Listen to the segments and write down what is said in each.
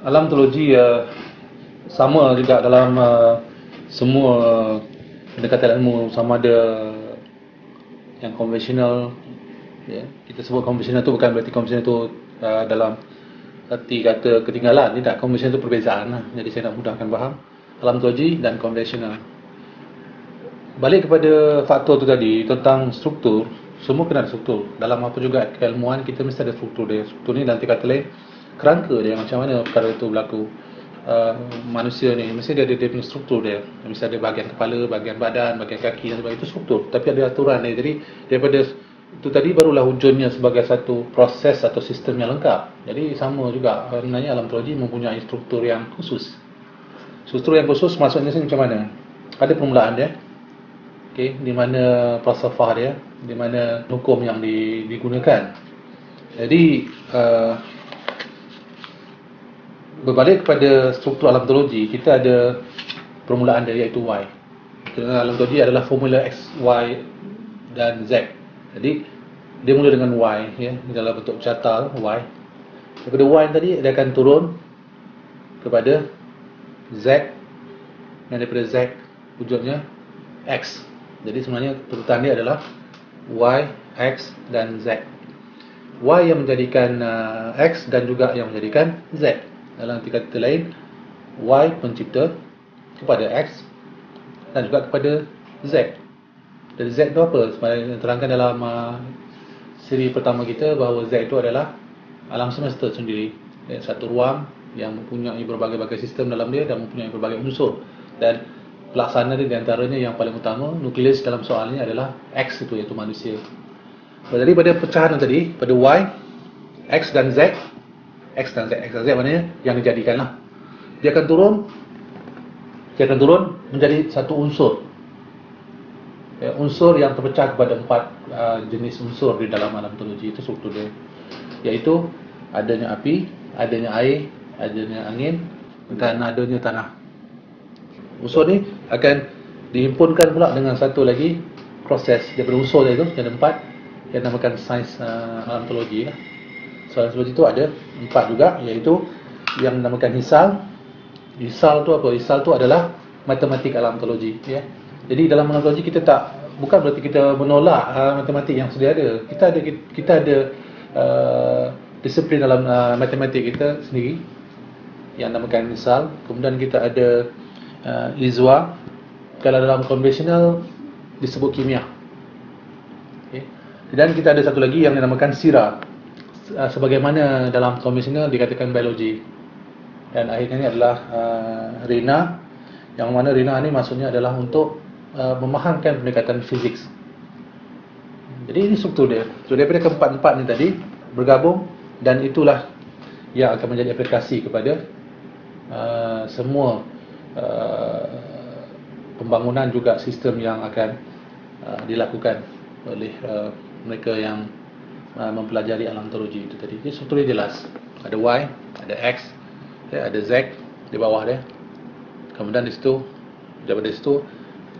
Alam teologi sama juga dalam semua pendekatan ilmu, sama ada yang konvensional, ya. Kita sebut konvensional tu bukan berarti konvensional tu dalam arti kata ketinggalan, tidak. Konvensional tu perbezaan lah. Jadi saya nak mudahkan faham alam teologi dan konvensional. Balik kepada faktor tu tadi tentang struktur, semua kena ada struktur. Dalam apa juga keilmuan kita mesti ada struktur dia. Struktur ni nanti kata lain kerangka dia, macam mana perkara itu berlaku. Manusia ni mesti dia ada dia punya struktur dia. Mesti ada bahagian kepala, bahagian badan, bahagian kaki dan sebagainya, itu struktur. Tapi ada aturan dia. Jadi daripada itu tadi barulah wujudnya sebagai satu proses atau sistem yang lengkap. Jadi sama juga sebenarnya alam teologi mempunyai struktur yang khusus. Struktur yang khusus maksudnya macam mana? Ada permulaan dia. Okey, di mana falsafah dia, di mana hukum yang digunakan. Jadi berbalik kepada struktur alam teologi, kita ada permulaan dia iaitu Y. Kerana alam teologi adalah formula X, Y dan Z. Jadi dia mula dengan Y, ya, dalam bentuk catal Y. Daripada Y tadi dia akan turun kepada Z, dan daripada Z wujudnya X. Jadi sebenarnya turutan dia adalah Y, X dan Z. Y yang menjadikan X dan juga yang menjadikan Z. Dalam arti kata lain, Y pencipta kepada X dan juga kepada Z. Dan Z itu apa? Sebenarnya terangkan dalam siri pertama kita bahawa Z itu adalah alam semesta sendiri, satu ruang yang mempunyai berbagai-bagai sistem dalam dia dan mempunyai berbagai unsur. Dan pelaksana dia di antaranya yang paling utama, nukleus dalam soal ini adalah X itu, iaitu manusia. Jadi pada pecahan tadi, pada Y, X dan Z, X dan Z maknanya yang dijadikanlah. Dia akan turun menjadi satu unsur. Ya, unsur yang terpecah kepada 4 jenis unsur di dalam alam teologi, itu struktur dia. Iaitu adanya api, adanya air, adanya angin dan adanya tanah. Unsur ni akan dihimpunkan pula dengan satu lagi proses daripada unsur dia itu, yang ada 4, yang dinamakan sains alam teologi lah. Soalan seperti itu ada 4 juga, iaitu yang dinamakan hisal. Hisal tu apa? Hisal tu adalah matematik alam teologi, ya. Jadi dalam alam teologi kita bukan berarti kita menolak matematik yang sedia ada. Kita ada disiplin dalam matematik kita sendiri yang dinamakan hisal. Kemudian kita ada izwa. Kalau dalam konvensional disebut kimia. Okay. Dan kita ada satu lagi yang dinamakan sira. Sebagaimana dalam konvensional dikatakan biologi. Dan akhirnya ini adalah Rina, yang mana Rina ini maksudnya adalah untuk memahamkan pendekatan fizik. Jadi ini struktur dia. So daripada keempat-empat ni tadi bergabung, dan itulah yang akan menjadi aplikasi kepada semua pembangunan juga sistem yang akan dilakukan oleh mereka yang mempelajari alam teologi itu tadi. Jadi struktur dia jelas. Ada Y, ada X, ya, ada Z di bawah dia. Kemudian di situ, daripada situ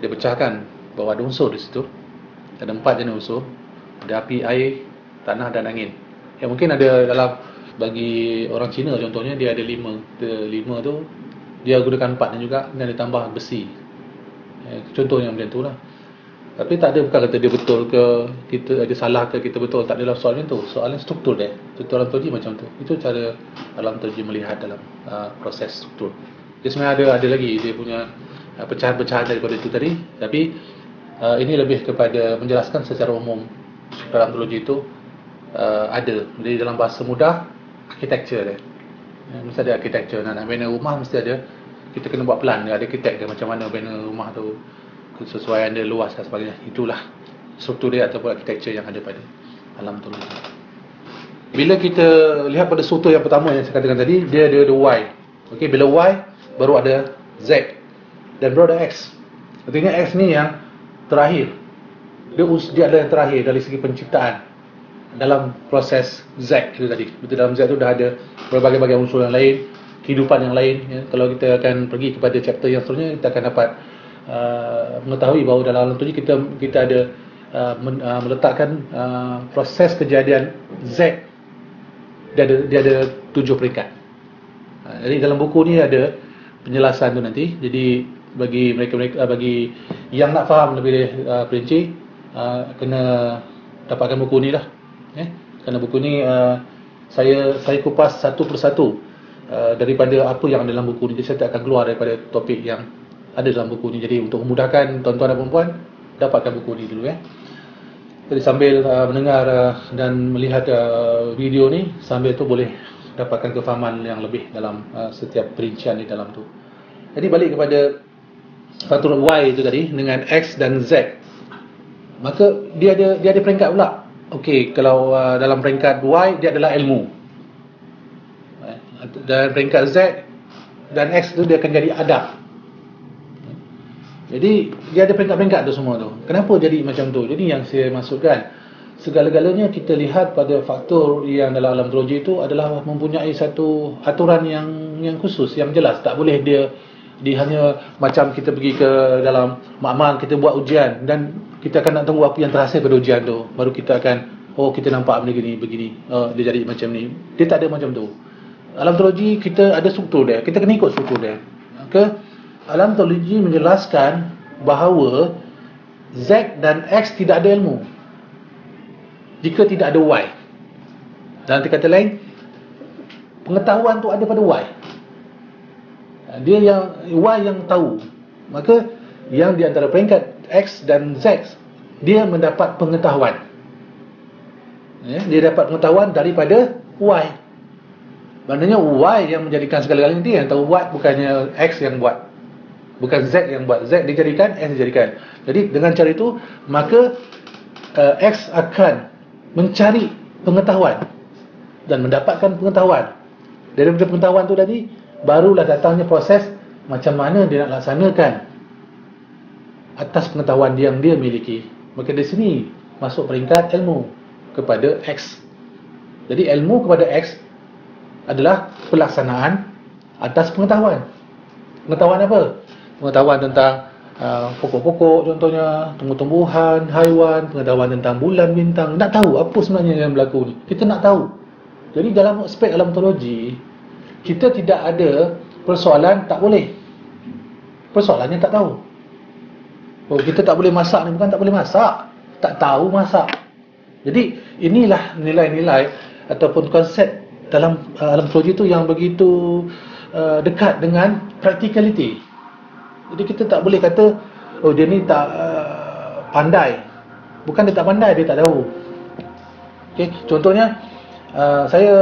dia pecahkan bahawa ada unsur di situ. Ada 4 jenis unsur. Ada api, air, tanah dan angin. Ya, mungkin ada dalam, bagi orang Cina contohnya, dia ada 5. 5 tu dia gunakan 4 juga, dan ditambah besi. Contohnya macam tu lah. Tapi tak ada, bukan kata dia betul ke, kita ada salah ke, kita betul, tak ada dalam soalan tu. Soalan struktur dia. Struktur alam teologi macam tu. Itu cara alam teologi melihat dalam proses struktur. Dia sebenarnya ada lagi dia punya pecahan-pecahan daripada itu tadi. Tapi ini lebih kepada menjelaskan secara umum struktur alam teologi itu ada. Jadi dalam bahasa mudah, architecture dia. Mesti ada architecture. Nak bina rumah mesti ada, kita kena buat plan dia, ada arkitek dia, macam mana bina rumah tu, kesesuaian dia, luas dan sebagainya. Itulah struktur dia ataupun architecture yang ada pada alam teologi. Bila kita lihat pada struktur yang pertama yang saya katakan tadi, dia ada Y. Okey, bila Y baru ada Z dan baru ada X. Artinya X ni yang terakhir. Dia adalah yang terakhir dari segi penciptaan dalam proses Z itu tadi. Betul, dalam Z itu dah ada berbagai-bagai unsur yang lain, kehidupan yang lain, ya. Kalau kita akan pergi kepada chapter yang seterusnya, kita akan dapat mengetahui bahawa dalam alam teologi kita ada meletakkan proses kejadian Z. Dia ada 7 peringkat. Jadi dalam buku ni ada penjelasan tu nanti. Jadi bagi mereka-mereka bagi yang nak faham lebih perinci, kena dapatkan buku ni lah. Kerana buku ni saya kupas satu persatu daripada apa yang ada dalam buku ni. Jadi saya tak akan keluar daripada topik yang ada dalam buku ni. Jadi untuk memudahkan tuan-tuan dan puan-puan, dapatkan buku ni dulu. Jadi sambil mendengar dan melihat video ni, sambil tu boleh dapatkan kefahaman yang lebih dalam setiap perincian di dalam tu. Jadi balik kepada faktor Y itu tadi dengan X dan Z. Maka dia ada peringkat pula. Okey, kalau dalam peringkat Y dia adalah ilmu. Dan peringkat Z dan X tu dia akan jadi adab. Jadi dia ada peringkat-peringkat tu semua tu. Kenapa jadi macam tu? Jadi yang saya maksudkan, segala-galanya kita lihat pada faktor yang dalam alam teologi itu adalah mempunyai satu aturan yang khusus, yang jelas. Tak boleh dia hanya macam kita pergi ke dalam makmal, kita buat ujian dan kita akan nak tunggu apa yang terhasil pada ujian tu, baru kita akan kita nampak begini, dia jadi macam ni. Dia tak ada macam tu. Alam teologi kita ada struktur dia, kita kena ikut struktur dia. Maka alam teologi menjelaskan bahawa Z dan X tidak ada ilmu jika tidak ada Y. Dalam kata lain, pengetahuan tu ada pada Y. Dia yang Y yang tahu. Maka yang di antara peringkat X dan Z, dia mendapat pengetahuan. Dia dapat pengetahuan daripada Y. Maknanya Y yang menjadikan segala-galanya, dia yang tahu buat, bukannya X yang buat. Bukan Z yang buat. Z dijadikan, X dijadikan. Jadi dengan cara itu, maka X akan mencari pengetahuan dan mendapatkan pengetahuan. Daripada pengetahuan tu tadi, barulah datangnya proses macam mana dia nak laksanakan atas pengetahuan yang dia miliki. Maka di sini masuk peringkat ilmu kepada X. Jadi ilmu kepada X adalah pelaksanaan atas pengetahuan. Pengetahuan apa? Pengetahuan tentang pokok-pokok contohnya, tumbuh-tumbuhan, haiwan, pengetahuan tentang bulan, bintang. Nak tahu apa sebenarnya yang berlaku ni. Kita nak tahu. Jadi dalam aspek alam teologi, kita tidak ada persoalan tak boleh. Persoalannya tak tahu. Kita tak boleh masak ni, bukan tak boleh masak, tak tahu masak. Jadi inilah nilai-nilai ataupun konsep dalam alam teologi itu yang begitu dekat dengan practicality. Jadi kita tak boleh kata dia ni tak pandai. Bukan dia tak pandai, dia tak tahu. Okey, contohnya saya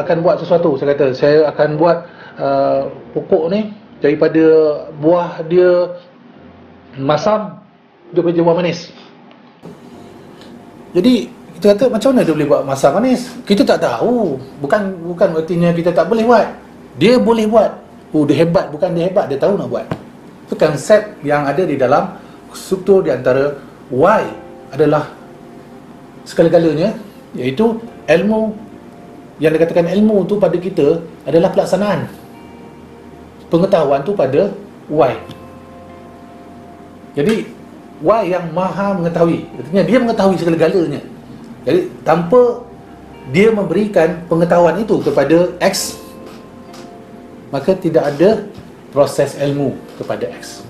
akan buat sesuatu. Saya kata saya akan buat pokok ni daripada buah dia masam, dia boleh buah manis. Jadi kita kata macam mana dia boleh buat masam manis? Kita tak tahu. Bukan artinya kita tak boleh buat. Dia boleh buat. Dia hebat. Bukan dia hebat, dia tahu nak buat. Itu konsep yang ada di dalam struktur di antara Y adalah segala-galanya, iaitu ilmu. Yang dikatakan ilmu tu pada kita adalah pelaksanaan. Pengetahuan tu pada Y. Jadi Y yang maha mengetahui. Artinya dia mengetahui segala-galanya. Jadi tanpa dia memberikan pengetahuan itu kepada X, maka tidak ada proses ilmu kepada X.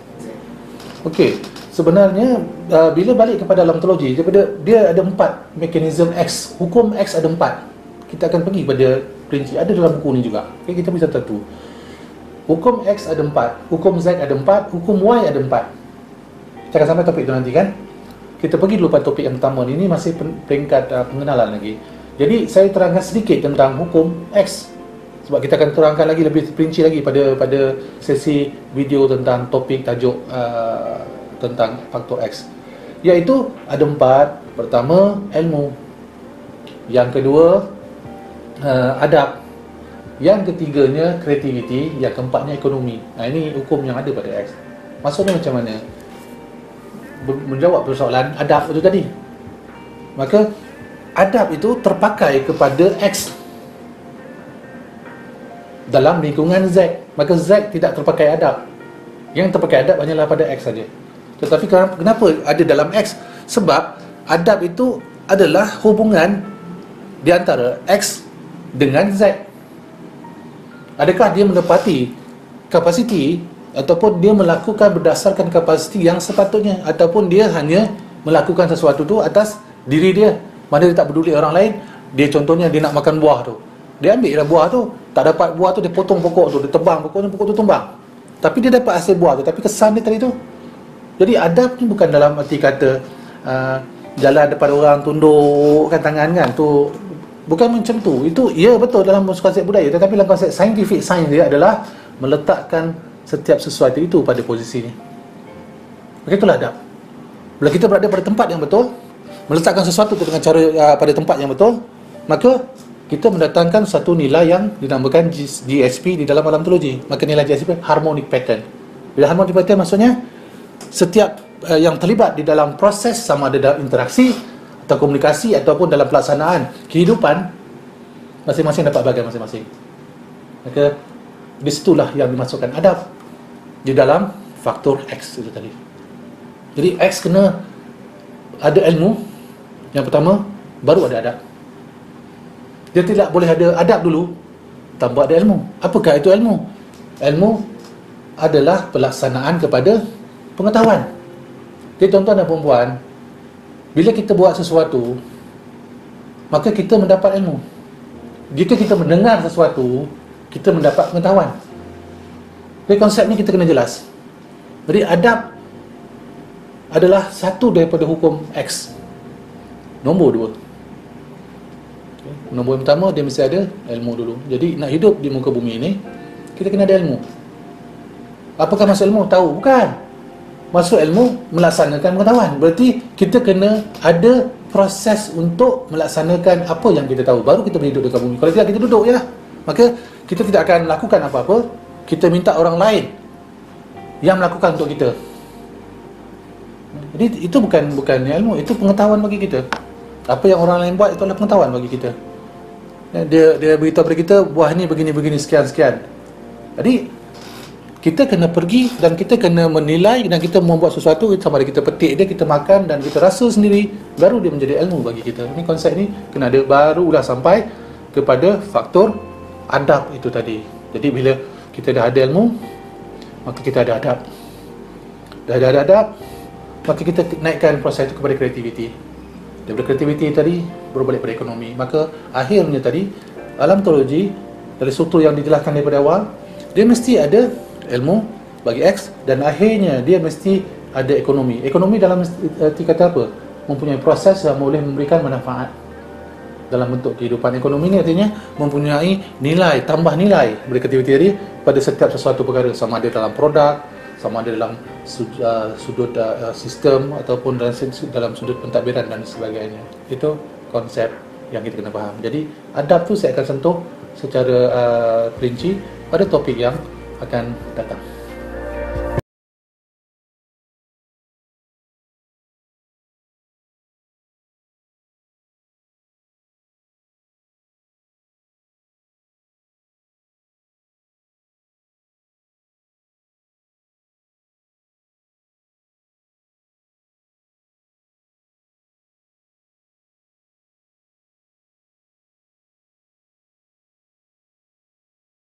Okey, sebenarnya bila balik kepada alam teologi, daripada dia ada 4 mekanisme X, hukum X ada 4. Kita akan pergi pada perinci, ada dalam buku ni juga. Okey, kita bisa satu. Hukum X ada 4, hukum Z ada 4, hukum Y ada 4. Kita akan sampai topik itu nanti kan. Kita pergi dulu pada topik yang pertama ni. Ini masih peringkat pengenalan lagi. Jadi saya terangkan sedikit tentang hukum X, sebab kita akan terangkan lagi lebih perinci lagi pada sesi video tentang topik tajuk tentang faktor X. Iaitu ada 4. Pertama, ilmu. Yang kedua, adab. Yang ketiganya, kreativiti. Yang keempatnya, ekonomi. Ini hukum yang ada pada X. Maksudnya macam mana? Menjawab persoalan adab itu tadi. Maka adab itu terpakai kepada X dalam lingkungan Z. Maka Z tidak terpakai adab. Yang terpakai adab hanyalah pada X saja. Tetapi kenapa ada dalam X? Sebab adab itu adalah hubungan di antara X dengan Z. Adakah dia menepati kapasiti ataupun dia melakukan berdasarkan kapasiti yang sepatutnya, ataupun dia hanya melakukan sesuatu tu atas diri dia, mana dia tak peduli orang lain. Dia contohnya dia nak makan buah tu, dia ambil lah buah tu, tak dapat buah tu dia potong pokok tu, dia tebang pokok tu tumbang, tapi dia dapat hasil buah tu, tapi kesan dia tadi tu. Jadi adab ni bukan dalam arti kata jalan depan orang tundukkan tangan kan, tu bukan macam tu. Itu ya betul dalam konsep budaya, tetapi dalam konsep scientific science dia adalah meletakkan setiap sesuatu itu pada posisinya. Begitulah adab. Bila kita berada pada tempat yang betul, meletakkan sesuatu itu dengan cara pada tempat yang betul, maka kita mendatangkan satu nilai yang dinamakan GSP di dalam alam teologi. Maka nilai GSP harmonic pattern. Bila harmonic pattern maksudnya setiap yang terlibat di dalam proses, sama ada dalam interaksi atau komunikasi ataupun dalam pelaksanaan kehidupan, masing-masing dapat bahagian masing-masing. Maka disitulah yang dimasukkan adab di dalam faktor X itu tadi. Jadi X kena ada ilmu yang pertama, baru ada adab. Dia tidak boleh ada adab dulu tanpa ada ilmu. Apakah itu ilmu? Ilmu adalah pelaksanaan kepada pengetahuan. Jadi tuan-tuan dan puan-puan, bila kita buat sesuatu, maka kita mendapat ilmu. Jika kita mendengar sesuatu, kita mendapat pengetahuan. Jadi konsep ni kita kena jelas. Jadi adab adalah satu daripada hukum X. Nombor dua. Nombor yang pertama, dia mesti ada ilmu dulu. Jadi nak hidup di muka bumi ini, kita kena ada ilmu. Apakah maksud ilmu? Tahu? Bukan. Maksud ilmu melaksanakan pengetahuan. Berarti kita kena ada proses untuk melaksanakan apa yang kita tahu, baru kita berhidup dekat bumi. Kalau tidak, kita duduk je lah. Maka kita tidak akan lakukan apa-apa. Kita minta orang lain yang melakukan untuk kita. Jadi itu bukan ilmu, itu pengetahuan bagi kita. Apa yang orang lain buat itu adalah pengetahuan bagi kita. Dia beritahu kepada kita, buah ni begini-begini sekian-sekian. Jadi kita kena pergi dan kita kena menilai, dan kita membuat sesuatu, sama ada kita petik dia, kita makan dan kita rasa sendiri, baru dia menjadi ilmu bagi kita. Ini konsep ni kena ada, barulah sampai kepada faktor adab itu tadi. Jadi bila kita dah ada ilmu, maka kita ada adab. Dah ada adab, maka kita naikkan proses itu kepada kreativiti. Daripada kreativiti tadi berbalik pada ekonomi. Maka akhirnya tadi alam teologi dari struktur yang dijelaskan daripada awal, dia mesti ada ilmu bagi X, dan akhirnya dia mesti ada ekonomi. Ekonomi dalam arti kata apa? Mempunyai proses yang boleh memberikan manfaat dalam bentuk kehidupan. Ekonomi ni artinya mempunyai nilai, tambah nilai kreativiti tadi pada setiap sesuatu perkara, sama ada dalam produk, sama ada dalam sudut sistem ataupun dalam sudut pentadbiran dan sebagainya. Itu konsep yang kita kena faham. Jadi adab tu saya akan sentuh secara perinci pada topik yang akan datang.